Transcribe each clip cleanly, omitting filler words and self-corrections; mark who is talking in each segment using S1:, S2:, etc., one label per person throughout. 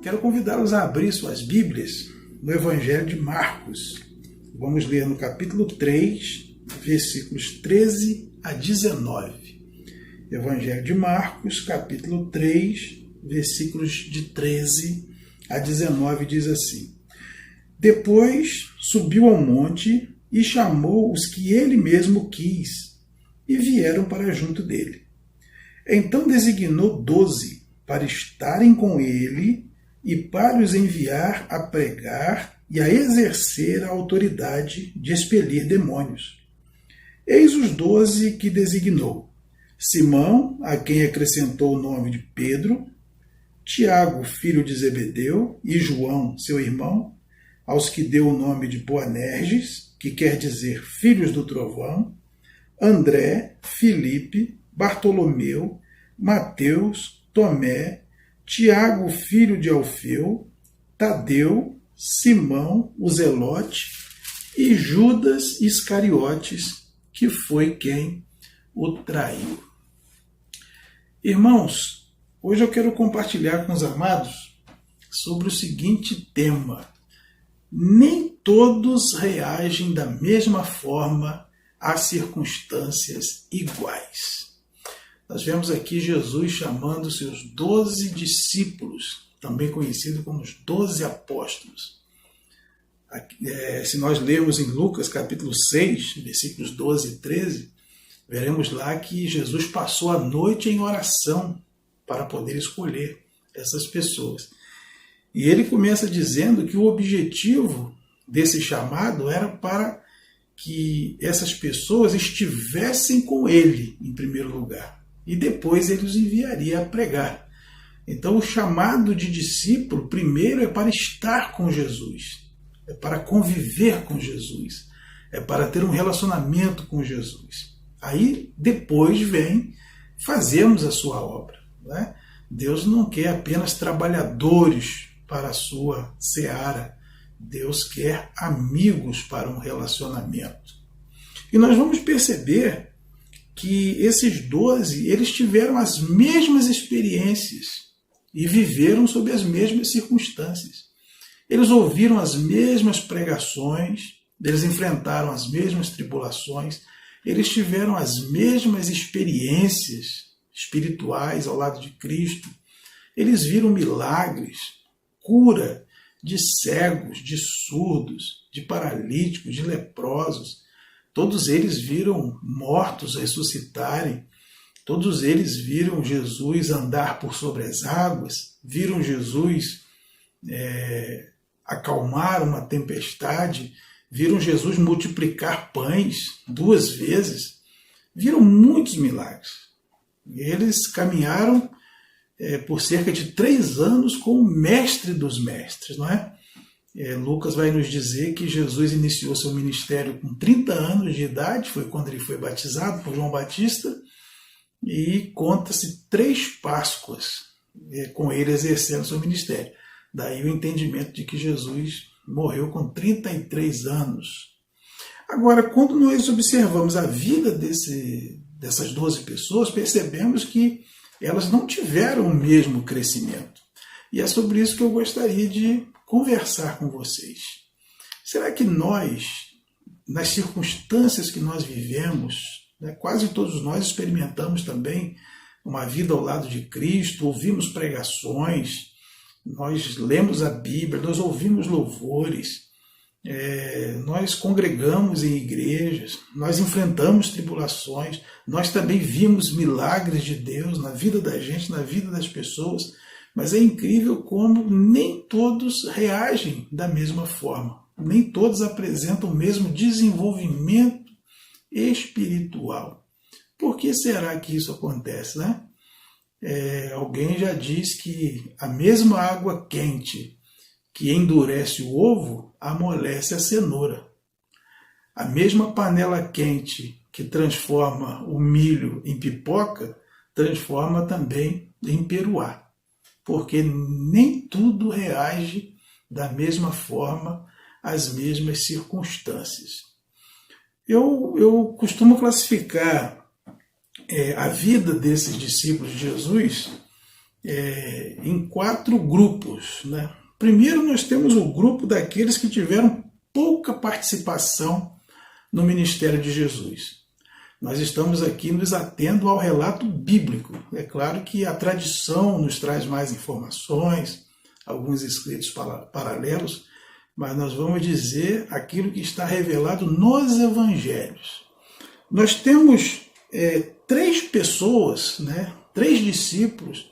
S1: Quero convidá-los a abrir suas Bíblias no Evangelho de Marcos. Vamos ler no capítulo 3, versículos 13 a 19. Evangelho de Marcos, capítulo 3, versículos de 13 a 19, diz assim: Depois subiu ao monte e chamou os que ele mesmo quis, e vieram para junto dele. Então designou 12 para estarem com ele e para os enviar a pregar e a exercer a autoridade de expelir demônios. Eis os 12 que designou: Simão, a quem acrescentou o nome de Pedro, Tiago, filho de Zebedeu, e João, seu irmão, aos que deu o nome de Boanerges, que quer dizer filhos do trovão, André, Filipe, Bartolomeu, Mateus, Tomé, Tiago, filho de Alfeu, Tadeu, Simão, o Zelote, e Judas Iscariotes, que foi quem o traiu. Irmãos, hoje eu quero compartilhar com os amados sobre o seguinte tema: nem todos reagem da mesma forma às circunstâncias iguais. Nós vemos aqui Jesus chamando seus 12 discípulos, também conhecido como os 12 apóstolos. Se nós lermos em Lucas capítulo 6, versículos 12 e 13, veremos lá que Jesus passou a noite em oração para poder escolher essas pessoas. E ele começa dizendo que o objetivo desse chamado era para que essas pessoas estivessem com ele, em primeiro lugar. E depois ele os enviaria a pregar. Então o chamado de discípulo, primeiro, é para estar com Jesus, é para conviver com Jesus, é para ter um relacionamento com Jesus. Aí depois vem fazermos a sua obra, né? Deus não quer apenas trabalhadores para a sua seara, Deus quer amigos para um relacionamento. E nós vamos perceber que esses 12, eles tiveram as mesmas experiências e viveram sob as mesmas circunstâncias. Eles ouviram as mesmas pregações, eles enfrentaram as mesmas tribulações, eles tiveram as mesmas experiências espirituais ao lado de Cristo. Eles viram milagres, cura de cegos, de surdos, de paralíticos, de leprosos. Todos eles viram mortos ressuscitarem, todos eles viram Jesus andar por sobre as águas, viram Jesus acalmar uma tempestade, viram Jesus multiplicar pães 2 vezes, viram muitos milagres. Eles caminharam por cerca de 3 anos com o mestre dos mestres, não é? Lucas vai nos dizer que Jesus iniciou seu ministério com 30 anos de idade, foi quando ele foi batizado por João Batista, e conta-se 3 Páscoas com ele exercendo seu ministério. Daí o entendimento de que Jesus morreu com 33 anos. Agora, quando nós observamos a vida dessas 12 pessoas, percebemos que elas não tiveram o mesmo crescimento. E é sobre isso que eu gostaria de conversar com vocês. Será que nós, nas circunstâncias que nós vivemos, né, quase todos nós experimentamos também uma vida ao lado de Cristo, ouvimos pregações, nós lemos a Bíblia, nós ouvimos louvores, nós congregamos em igrejas, nós enfrentamos tribulações, nós também vimos milagres de Deus na vida da gente, na vida das pessoas, mas é incrível como nem todos reagem da mesma forma, nem todos apresentam o mesmo desenvolvimento espiritual. Por que será que isso acontece, né? Alguém já diz que a mesma água quente que endurece o ovo amolece a cenoura. A mesma panela quente que transforma o milho em pipoca transforma também em peruá. Porque nem tudo reage da mesma forma às mesmas circunstâncias. Eu costumo classificar a vida desses discípulos de Jesus em 4 grupos, né? Primeiro, nós temos o grupo daqueles que tiveram pouca participação no ministério de Jesus. Nós estamos aqui nos atendo ao relato bíblico. É claro que a tradição nos traz mais informações, alguns escritos paralelos, mas nós vamos dizer aquilo que está revelado nos evangelhos. Nós temos 3 pessoas, né, 3 discípulos,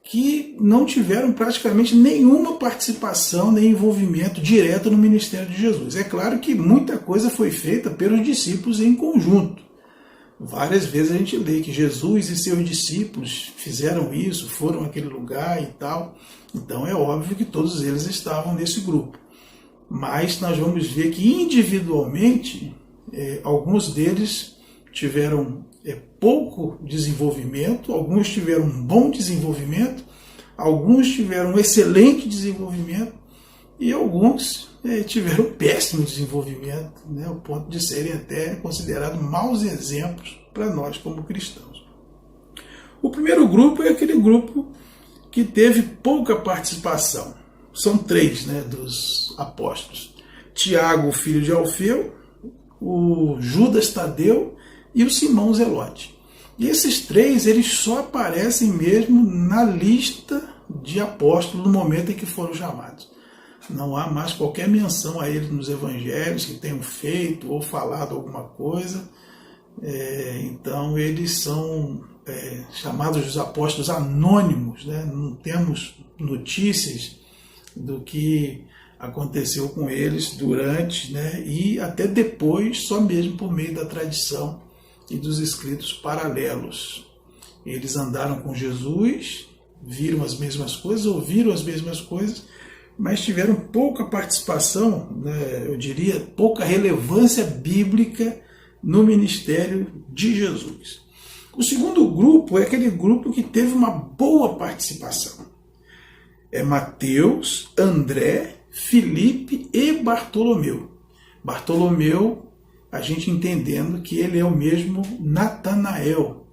S1: que não tiveram praticamente nenhuma participação nem envolvimento direto no ministério de Jesus. É claro que muita coisa foi feita pelos discípulos em conjunto. Várias vezes a gente lê que Jesus e seus discípulos fizeram isso, foram àquele lugar e tal. Então é óbvio que todos eles estavam nesse grupo. Mas nós vamos ver que individualmente alguns deles tiveram pouco desenvolvimento, alguns tiveram um bom desenvolvimento, alguns tiveram um excelente desenvolvimento e alguns tiveram péssimo desenvolvimento, né, ao ponto de serem até considerados maus exemplos para nós como cristãos. O primeiro grupo é aquele grupo que teve pouca participação. São 3, né, dos apóstolos. Tiago, filho de Alfeu, o Judas Tadeu e o Simão Zelote. E esses 3, eles só aparecem mesmo na lista de apóstolos no momento em que foram chamados. Não há mais qualquer menção a eles nos evangelhos que tenham feito ou falado alguma coisa. Então eles são chamados dos apóstolos anônimos, né? Não temos notícias do que aconteceu com eles durante, né, e até depois, só mesmo por meio da tradição e dos escritos paralelos. Eles andaram com Jesus, viram as mesmas coisas, ouviram as mesmas coisas, mas tiveram pouca participação, né, eu diria, pouca relevância bíblica no ministério de Jesus. O segundo grupo é aquele grupo que teve uma boa participação. É Mateus, André, Filipe e Bartolomeu. Bartolomeu, a gente entendendo que ele é o mesmo Natanael.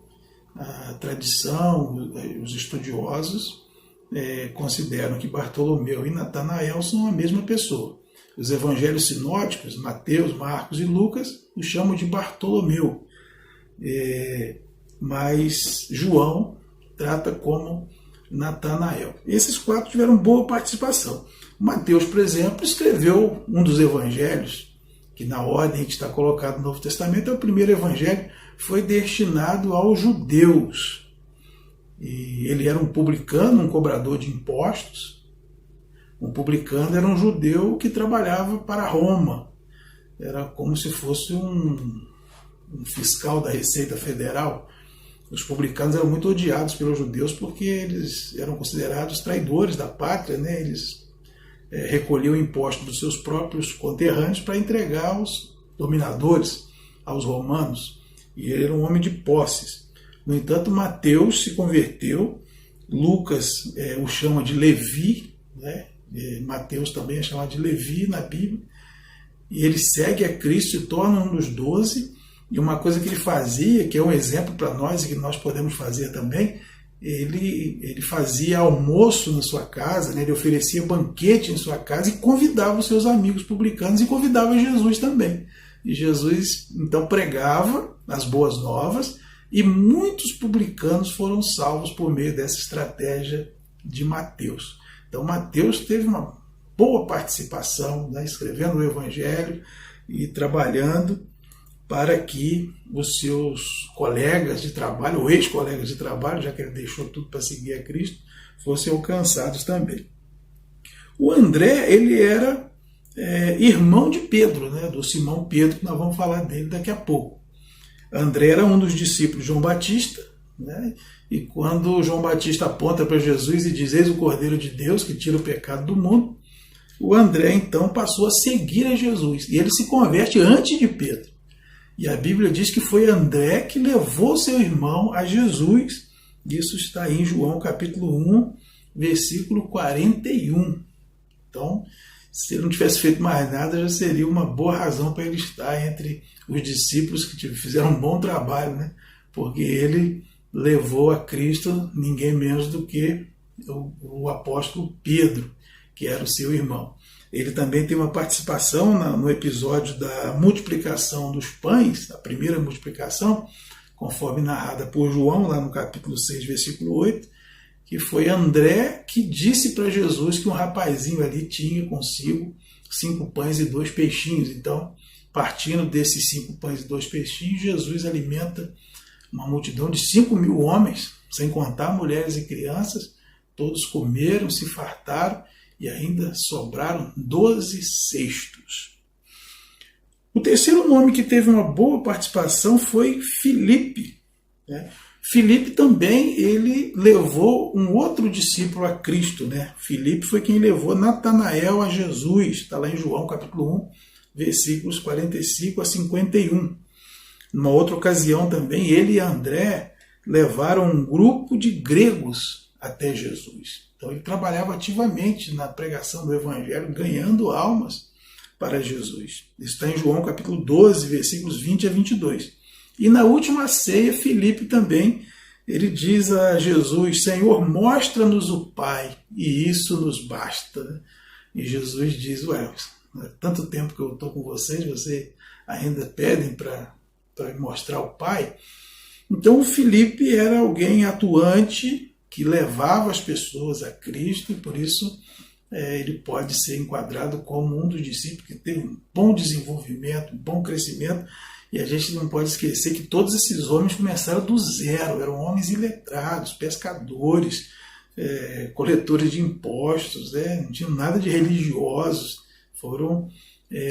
S1: A tradição, os estudiosos consideram que Bartolomeu e Natanael são a mesma pessoa. Os evangelhos sinóticos, Mateus, Marcos e Lucas, o chamam de Bartolomeu. Mas João trata como Natanael. Esses 4 tiveram boa participação. Mateus, por exemplo, escreveu um dos evangelhos, que na ordem que está colocado no Novo Testamento, é o primeiro evangelho, foi destinado aos judeus. E ele era um publicano, um cobrador de impostos. Um publicano era um judeu que trabalhava para Roma. Era como se fosse um fiscal da Receita Federal. Os publicanos eram muito odiados pelos judeus porque eles eram considerados traidores da pátria, né? Eles recolhiam impostos dos seus próprios conterrâneos para entregar aos dominadores, aos romanos. E ele era um homem de posses. No entanto, Mateus se converteu, Lucas o chama de Levi, né? Mateus também é chamado de Levi na Bíblia, e ele segue a Cristo e se torna um dos 12. E uma coisa que ele fazia, que é um exemplo para nós e que nós podemos fazer também, ele fazia almoço na sua casa, né? Ele oferecia banquete em sua casa e convidava os seus amigos publicanos e convidava Jesus também. E Jesus então pregava as boas novas e muitos publicanos foram salvos por meio dessa estratégia de Mateus. Então Mateus teve uma boa participação, né? Escrevendo o Evangelho e trabalhando para que os seus colegas de trabalho, ou ex-colegas de trabalho, já que ele deixou tudo para seguir a Cristo, fossem alcançados também. O André, ele era irmão de Pedro, né, do Simão Pedro, que nós vamos falar dele daqui a pouco. André era um dos discípulos de João Batista, né, e quando João Batista aponta para Jesus e diz: "Eis o Cordeiro de Deus que tira o pecado do mundo", o André então passou a seguir a Jesus, e ele se converte antes de Pedro. E a Bíblia diz que foi André que levou seu irmão a Jesus. Isso está aí em João capítulo 1, versículo 41. Então, se ele não tivesse feito mais nada, já seria uma boa razão para ele estar entre os discípulos que fizeram um bom trabalho, né? porque ele levou a Cristo ninguém menos do que o apóstolo Pedro, que era o seu irmão. Ele também tem uma participação no episódio da multiplicação dos pães, a primeira multiplicação, conforme narrada por João, lá no capítulo 6, versículo 8, que foi André que disse para Jesus que um rapazinho ali tinha consigo 5 pães e 2 peixinhos. Então, partindo desses 5 pães e 2 peixinhos, Jesus alimenta uma multidão de 5.000 homens, sem contar mulheres e crianças. Todos comeram, se fartaram e ainda sobraram 12 cestos. O terceiro nome que teve uma boa participação foi Filipe. Filipe também ele levou um outro discípulo a Cristo. Filipe foi quem levou Natanael a Jesus. Está lá em João capítulo 1, versículos 45 a 51. Numa outra ocasião também, ele e André levaram um grupo de gregos até Jesus. Então ele trabalhava ativamente na pregação do Evangelho, ganhando almas para Jesus. Isso está em João capítulo 12, versículos 20 a 22. E na última ceia, Filipe também, ele diz a Jesus: Senhor, mostra-nos o Pai, e isso nos basta. E Jesus diz: ué, há tanto tempo que eu estou com vocês ainda pedem para mostrar o Pai? Então o Filipe era alguém atuante, que levava as pessoas a Cristo, e por isso ele pode ser enquadrado como um dos discípulos que teve um bom desenvolvimento, um bom crescimento. E a gente não pode esquecer que todos esses homens começaram do zero, eram homens iletrados, pescadores, coletores de impostos, não tinham nada de religiosos, foram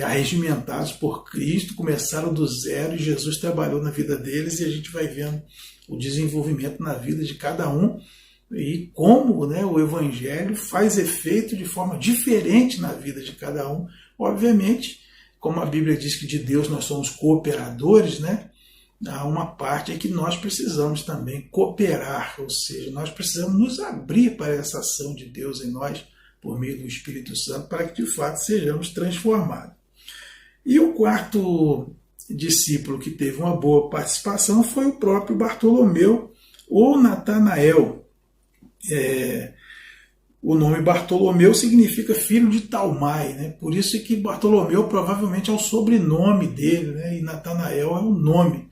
S1: arregimentados por Cristo, começaram do zero e Jesus trabalhou na vida deles, e a gente vai vendo o desenvolvimento na vida de cada um e como o Evangelho faz efeito de forma diferente na vida de cada um. Obviamente, como a Bíblia diz que de Deus nós somos cooperadores, há uma parte em que nós precisamos também cooperar, ou seja, nós precisamos nos abrir para essa ação de Deus em nós, por meio do Espírito Santo, para que de fato sejamos transformados. E o quarto discípulo que teve uma boa participação foi o próprio Bartolomeu, ou Natanael. O nome Bartolomeu significa filho de Talmai, por isso é que Bartolomeu provavelmente é o sobrenome dele, e Natanael é o nome.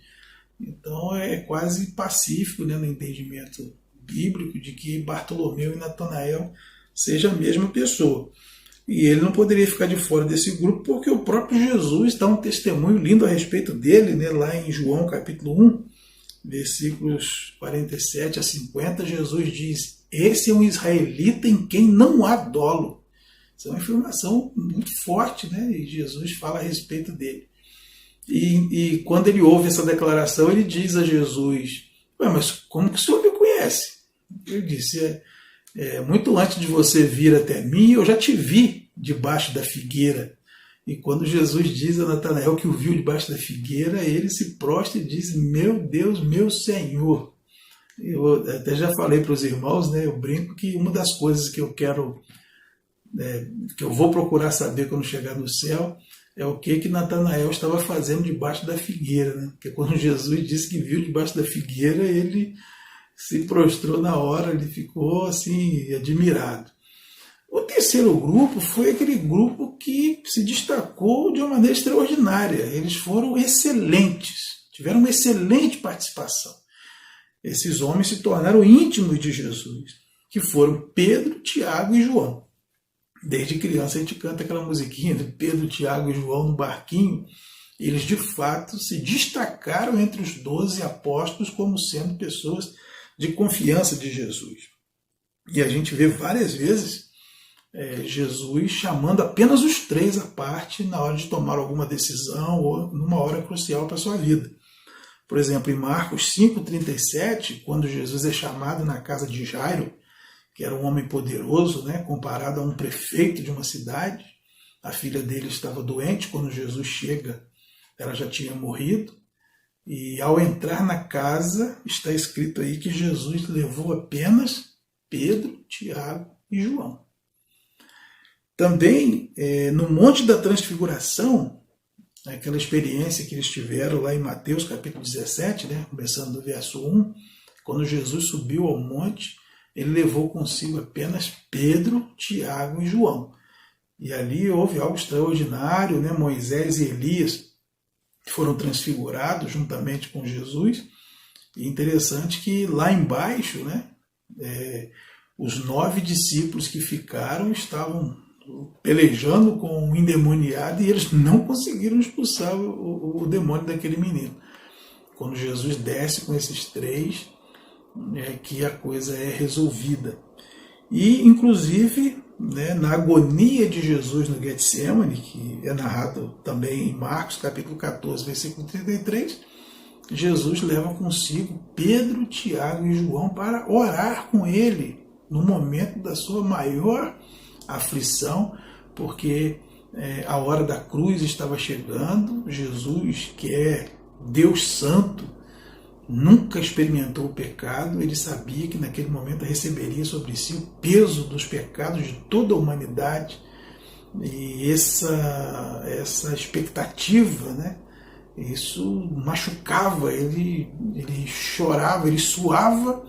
S1: Então é quase pacífico, no entendimento bíblico de que Bartolomeu e Natanael sejam a mesma pessoa. E ele não poderia ficar de fora desse grupo, porque o próprio Jesus dá um testemunho lindo a respeito dele, lá em João capítulo 1, versículos 47 a 50, Jesus diz: esse é um israelita em quem não há dolo. Isso é uma informação muito forte, e Jesus fala a respeito dele. E quando ele ouve essa declaração, ele diz a Jesus: mas como que o senhor me conhece? Ele disse: muito antes de você vir até mim, eu já te vi debaixo da figueira. E quando Jesus diz a Natanael que o viu debaixo da figueira, ele se prostra e diz: meu Deus, meu Senhor. Eu até já falei para os irmãos, eu brinco que uma das coisas que eu quero, que eu vou procurar saber quando chegar no céu, é o que Natanael estava fazendo debaixo da figueira. Porque quando Jesus disse que viu debaixo da figueira, ele se prostrou na hora, ele ficou assim, admirado. O terceiro grupo foi aquele grupo que se destacou de uma maneira extraordinária. Eles foram excelentes, tiveram uma excelente participação. Esses homens se tornaram íntimos de Jesus, que foram Pedro, Tiago e João. Desde criança a gente canta aquela musiquinha de Pedro, Tiago e João no barquinho. Eles de fato se destacaram entre os 12 apóstolos como sendo pessoas de confiança de Jesus. E a gente vê várias vezes Jesus chamando apenas os 3 à parte na hora de tomar alguma decisão ou numa hora crucial para a sua vida. Por exemplo, em Marcos 5,37, quando Jesus é chamado na casa de Jairo, que era um homem poderoso, comparado a um prefeito de uma cidade, a filha dele estava doente, quando Jesus chega, ela já tinha morrido, e ao entrar na casa, está escrito aí que Jesus levou apenas Pedro, Tiago e João. Também, no Monte da Transfiguração, aquela experiência que eles tiveram lá em Mateus capítulo 17, né, começando do verso 1, quando Jesus subiu ao monte, ele levou consigo apenas Pedro, Tiago e João. E ali houve algo extraordinário, né? Moisés e Elias foram transfigurados juntamente com Jesus. E interessante que lá embaixo, né, os 9 discípulos que ficaram estavam pelejando com o endemoniado e eles não conseguiram expulsar o demônio daquele menino. Quando Jesus desce com esses 3, é que a coisa é resolvida. E, inclusive, né, na agonia de Jesus no Getsemane, que é narrado também em Marcos, capítulo 14, versículo 33, Jesus leva consigo Pedro, Tiago e João para orar com ele no momento da sua maior aflição, porque a hora da cruz estava chegando. Jesus, que é Deus Santo, nunca experimentou o pecado, ele sabia que naquele momento receberia sobre si o peso dos pecados de toda a humanidade, e essa expectativa, né, isso machucava, ele chorava, ele suava,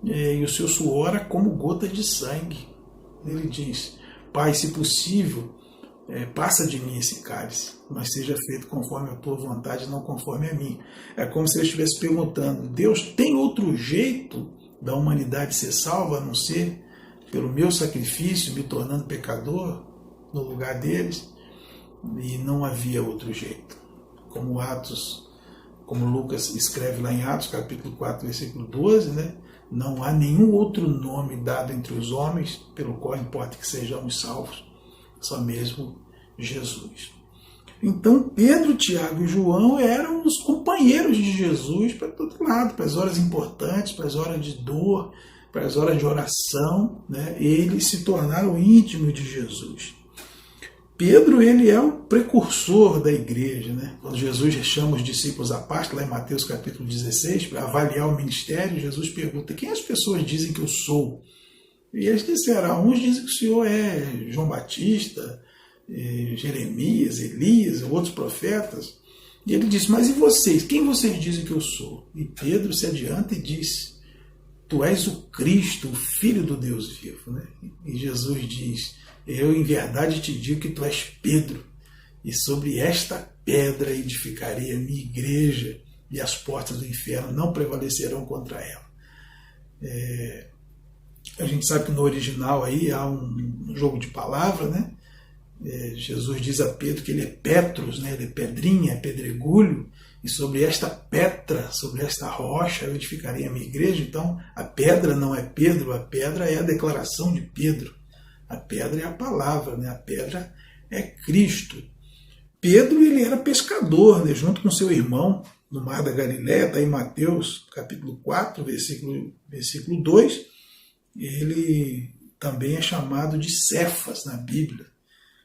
S1: e o seu suor era como gota de sangue. Ele diz: Pai, se possível, passa de mim esse cálice, mas seja feito conforme a tua vontade, não conforme a minha. É como se ele estivesse perguntando: Deus, tem outro jeito da humanidade ser salva a não ser pelo meu sacrifício, me tornando pecador no lugar deles? E não havia outro jeito. Como Lucas escreve lá em Atos, capítulo 4, versículo 12, né? Não há nenhum outro nome dado entre os homens pelo qual importa que sejamos salvos, só mesmo Jesus. Então Pedro, Tiago e João eram os companheiros de Jesus para todo lado, para as horas importantes, para as horas de dor, para as horas de oração, né? Eles se tornaram íntimos de Jesus. Pedro, ele é o precursor da igreja, né? Quando Jesus chama os discípulos à parte, lá em Mateus capítulo 16, para avaliar o ministério, Jesus pergunta: quem as pessoas dizem que eu sou? E eles disseram: uns dizem que o Senhor é João Batista, Jeremias, Elias, outros profetas. E ele disse: mas e vocês? Quem vocês dizem que eu sou? E Pedro se adianta e diz: tu és o Cristo, o Filho do Deus vivo. Né? E Jesus diz: eu em verdade te digo que tu és Pedro, e sobre esta pedra edificarei a minha igreja, e as portas do inferno não prevalecerão contra ela. A gente sabe que no original aí há um jogo de palavra, né? Jesus diz a Pedro que ele é Petros, né? Ele é pedrinha, é pedregulho, e sobre esta pedra, sobre esta rocha eu edificarei a minha igreja. Então a pedra não é Pedro, a pedra é a declaração de Pedro, a pedra é a palavra, né? A pedra é Cristo. Pedro, ele era pescador, né? Junto com seu irmão no Mar da Galileia, está em Mateus capítulo 4, versículo 2, ele também é chamado de Cefas na Bíblia,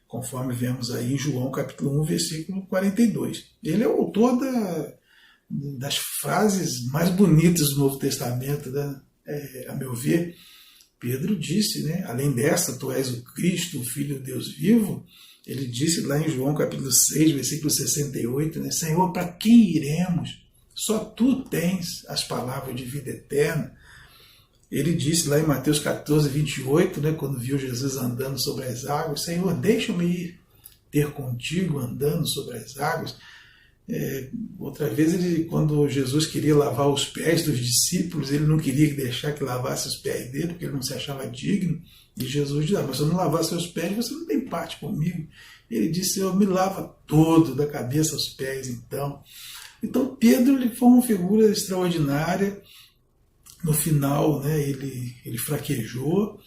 S1: conforme vemos aí em João capítulo 1, versículo 42. Ele é o autor das frases mais bonitas do Novo Testamento, né? A meu ver. Pedro disse, né, além dessa, tu és o Cristo, o Filho de Deus vivo, ele disse lá em João capítulo 6, versículo 68, né, Senhor, para quem iremos? Só tu tens as palavras de vida eterna. Ele disse lá em Mateus 14, 28, né, quando viu Jesus andando sobre as águas: Senhor, deixa-me ir ter contigo andando sobre as águas. Outra vez, quando Jesus queria lavar os pés dos discípulos, ele não queria deixar que lavasse os pés dele, porque ele não se achava digno. E Jesus disse: mas se eu não lavar seus pés, você não tem parte comigo. Ele disse: Senhor, me lava todo, da cabeça aos pés. Então Pedro, ele foi uma figura extraordinária. No final, né, ele fraquejou,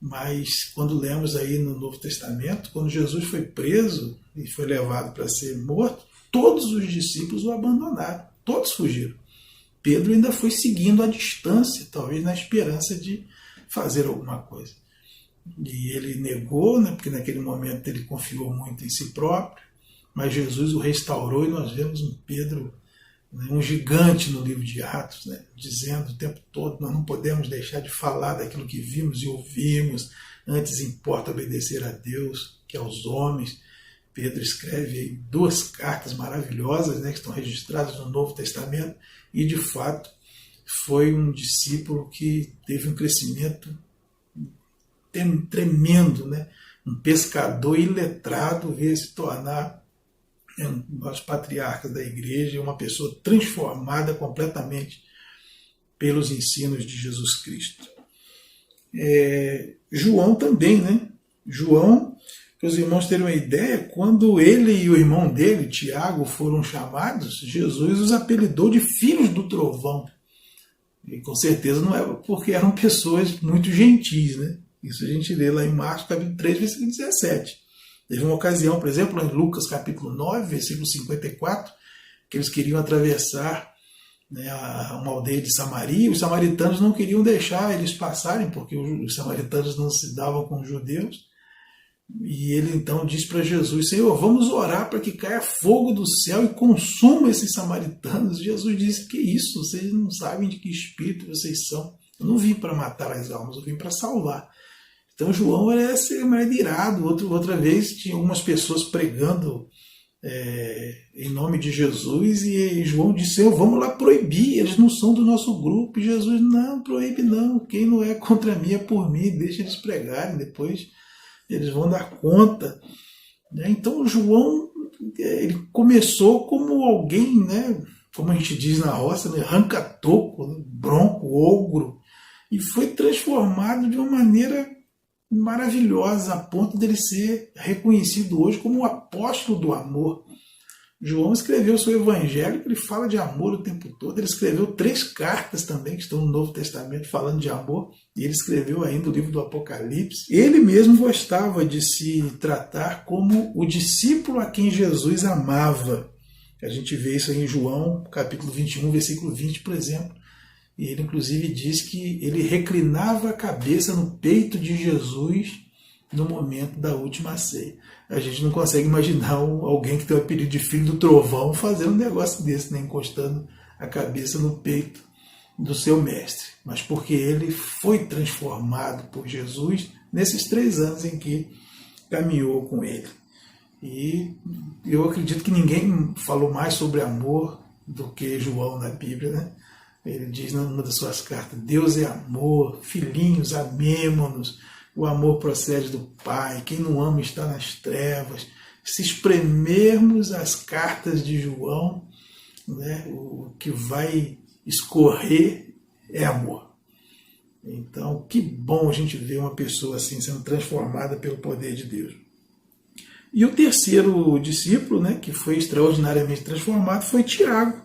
S1: mas quando lemos aí no Novo Testamento, quando Jesus foi preso e foi levado para ser morto, todos os discípulos o abandonaram, todos fugiram. Pedro ainda foi seguindo à distância, talvez na esperança de fazer alguma coisa. E ele negou, né, porque naquele momento ele confiou muito em si próprio, mas Jesus o restaurou e nós vemos um Pedro, um gigante no livro de Atos, né, dizendo o tempo todo: nós não podemos deixar de falar daquilo que vimos e ouvimos, antes importa obedecer a Deus que aos homens. Pedro escreve aí 2 cartas maravilhosas, né, que estão registradas no Novo Testamento, e de fato foi um discípulo que teve um crescimento tremendo, né? Um pescador iletrado veio se tornar um dos patriarcas da igreja, uma pessoa transformada completamente pelos ensinos de Jesus Cristo. João também, né? João, para os irmãos terem uma ideia, quando ele e o irmão dele, Tiago, foram chamados, Jesus os apelidou de filhos do trovão. E com certeza não é porque eram pessoas muito gentis, né? Isso a gente lê lá em Marcos capítulo 3, versículo 17. Teve uma ocasião, por exemplo, em Lucas capítulo 9, versículo 54, que eles queriam atravessar, né, uma aldeia de Samaria. Os samaritanos não queriam deixar eles passarem, porque os samaritanos não se davam com os judeus. E ele então diz para Jesus: Senhor, vamos orar para que caia fogo do céu e consuma esses samaritanos. Jesus disse: que isso? Vocês não sabem de que espírito vocês são. Eu não vim para matar as almas, eu vim para salvar. Então João era ser mais irado. Outra vez tinha algumas pessoas pregando em nome de Jesus, e João disse: vamos lá proibir, eles não são do nosso grupo. E Jesus: não, proíbe não, quem não é contra mim é por mim, deixa eles pregarem, depois eles vão dar conta. Então João, ele começou como alguém, né, como a gente diz na roça, né, arranca-toco, né, bronco, ogro, e foi transformado de uma maneira maravilhosa, a ponto dele ser reconhecido hoje como o apóstolo do amor. João escreveu seu evangelho, ele fala de amor o tempo todo. Ele escreveu 3 cartas também, que estão no Novo Testamento, falando de amor, e ele escreveu ainda o livro do Apocalipse. Ele mesmo gostava de se tratar como o discípulo a quem Jesus amava. A gente vê isso aí em João, capítulo 21, versículo 20, por exemplo. E ele, inclusive, diz que ele reclinava a cabeça no peito de Jesus no momento da última ceia. A gente não consegue imaginar alguém que tem o apelido de filho do trovão fazendo um negócio desse, né? Encostando a cabeça no peito do seu mestre. Mas porque ele foi transformado por Jesus nesses 3 anos em que caminhou com ele. E eu acredito que ninguém falou mais sobre amor do que João na Bíblia, né? Ele diz numa das suas cartas: Deus é amor, filhinhos, amemo-nos. O amor procede do Pai, quem não ama está nas trevas. Se espremermos as cartas de João, né, o que vai escorrer é amor. Então, que bom a gente ver uma pessoa assim sendo transformada pelo poder de Deus. E o terceiro discípulo, né, que foi extraordinariamente transformado, foi Tiago.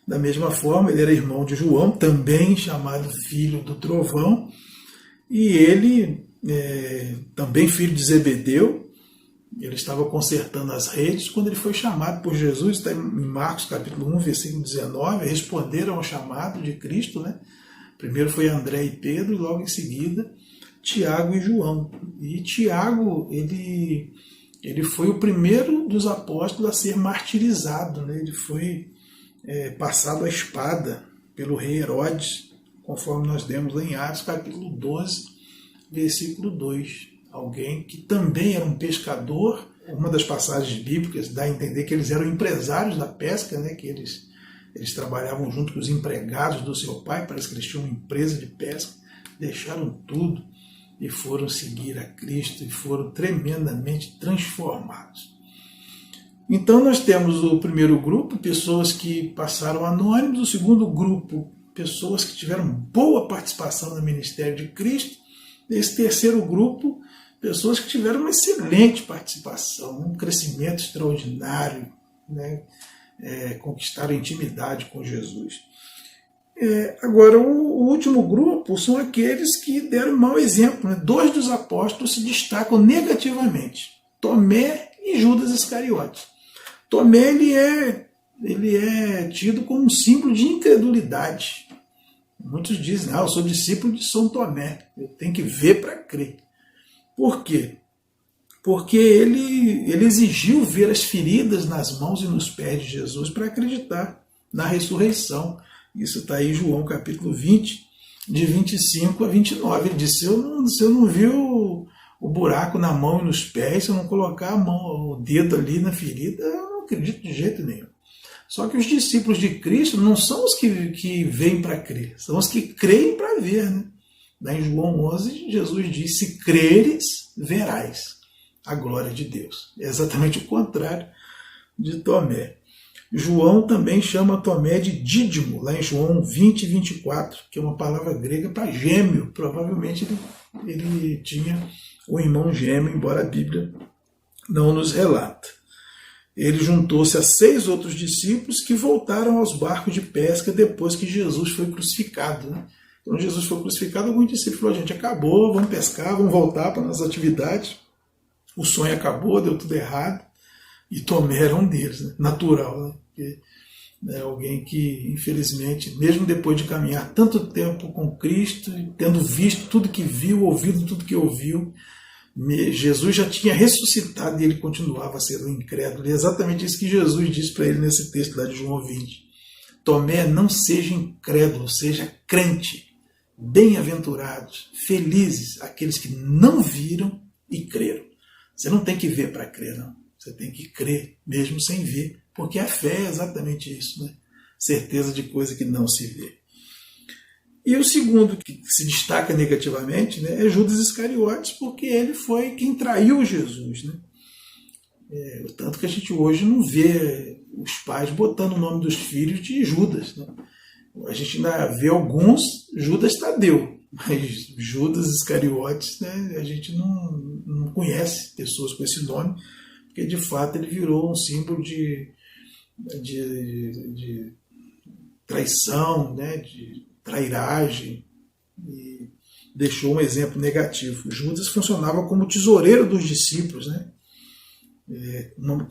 S1: Da mesma forma, ele era irmão de João, também chamado filho do trovão, e ele, também filho de Zebedeu, ele estava consertando as redes quando ele foi chamado por Jesus. Está em Marcos capítulo 1, versículo 19, responderam ao chamado de Cristo, né? Primeiro foi André e Pedro, e logo em seguida Tiago e João. E Tiago, ele foi o primeiro dos apóstolos a ser martirizado, né? Ele foi passado a espada pelo rei Herodes, conforme nós demos lá em Atos capítulo 12, versículo 2. Alguém que também era um pescador. Uma das passagens bíblicas dá a entender que eles eram empresários da pesca, né? Que eles trabalhavam junto com os empregados do seu pai, parece que eles tinham uma empresa de pesca, deixaram tudo e foram seguir a Cristo e foram tremendamente transformados. Então nós temos o primeiro grupo, pessoas que passaram anônimos; o segundo grupo, pessoas que tiveram boa participação no ministério de Cristo; esse terceiro grupo, pessoas que tiveram uma excelente participação, um crescimento extraordinário, né? Conquistaram intimidade com Jesus. Agora, o último grupo são aqueles que deram mau exemplo, né? 2 dos apóstolos se destacam negativamente: Tomé e Judas Iscariotes. Tomé ele é tido como um símbolo de incredulidade. Muitos dizem: eu sou discípulo de São Tomé, eu tenho que ver para crer. Por quê? Porque ele exigiu ver as feridas nas mãos e nos pés de Jesus para acreditar na ressurreição. Isso está aí em João capítulo 20, de 25 a 29. Ele disse: se eu não vi o o buraco na mão e nos pés, se eu não colocar o dedo ali na ferida, eu não acredito de jeito nenhum. Só que os discípulos de Cristo não são os que vêm para crer, são os que creem para ver. Né? Lá em João 11, Jesus diz, se creres, verás a glória de Deus. É exatamente o contrário de Tomé. João também chama Tomé de Dídimo, lá em João 20, 24, que é uma palavra grega para gêmeo. Provavelmente ele tinha um irmão gêmeo, embora a Bíblia não nos relata. Ele juntou-se a 6 outros discípulos que voltaram aos barcos de pesca depois que Jesus foi crucificado. Né? Quando Jesus foi crucificado, alguns discípulos falaram, gente, acabou, vamos pescar, vamos voltar para as nossas atividades. O sonho acabou, deu tudo errado. E Tomé era um deles, né? Natural, né? Porque é alguém que, infelizmente, mesmo depois de caminhar tanto tempo com Cristo, tendo visto tudo que viu, ouvido tudo que ouviu, Jesus já tinha ressuscitado e ele continuava sendo incrédulo. E é exatamente isso que Jesus disse para ele nesse texto lá de João 20. Tomé, não seja incrédulo, seja crente. Bem-aventurados, felizes aqueles que não viram e creram. Você não tem que ver para crer, não. Você tem que crer, mesmo sem ver, porque a fé é exatamente isso, né? Certeza de coisa que não se vê. E o segundo que se destaca negativamente, né, é Judas Iscariotes, porque ele foi quem traiu Jesus. Né? Tanto que a gente hoje não vê os pais botando o nome dos filhos de Judas. Né? A gente ainda vê alguns Judas Tadeu, mas Judas Iscariotes, né, a gente não conhece pessoas com esse nome, porque de fato ele virou um símbolo de traição, né, de trairagem, e deixou um exemplo negativo. Judas funcionava como tesoureiro dos discípulos. Né?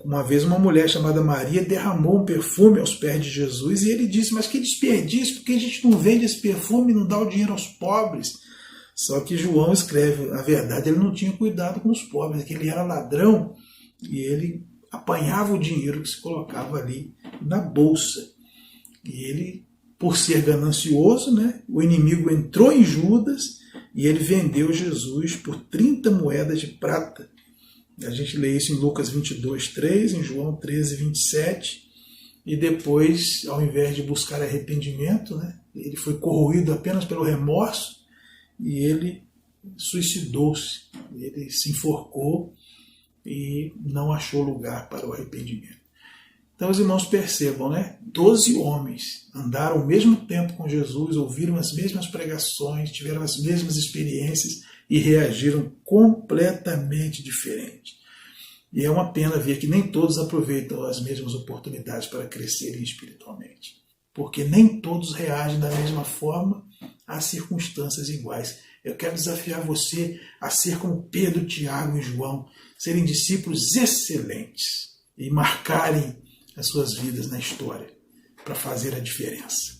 S1: Uma vez uma mulher chamada Maria derramou um perfume aos pés de Jesus e ele disse, mas que desperdício, porque a gente não vende esse perfume e não dá o dinheiro aos pobres. Só que João escreve, na verdade ele não tinha cuidado com os pobres, que ele era ladrão e ele apanhava o dinheiro que se colocava ali na bolsa. E ele, por ser ganancioso, né, o inimigo entrou em Judas e ele vendeu Jesus por 30 moedas de prata. A gente lê isso em Lucas 22, 3, em João 13, 27. E depois, ao invés de buscar arrependimento, né, ele foi corroído apenas pelo remorso e ele suicidou-se. Ele se enforcou e não achou lugar para o arrependimento. Então os irmãos percebam, né? 12 homens andaram ao mesmo tempo com Jesus, ouviram as mesmas pregações, tiveram as mesmas experiências e reagiram completamente diferente. E é uma pena ver que nem todos aproveitam as mesmas oportunidades para crescerem espiritualmente. Porque nem todos reagem da mesma forma às circunstâncias iguais. Eu quero desafiar você a ser como Pedro, Tiago e João, serem discípulos excelentes e marcarem as suas vidas na história para fazer a diferença.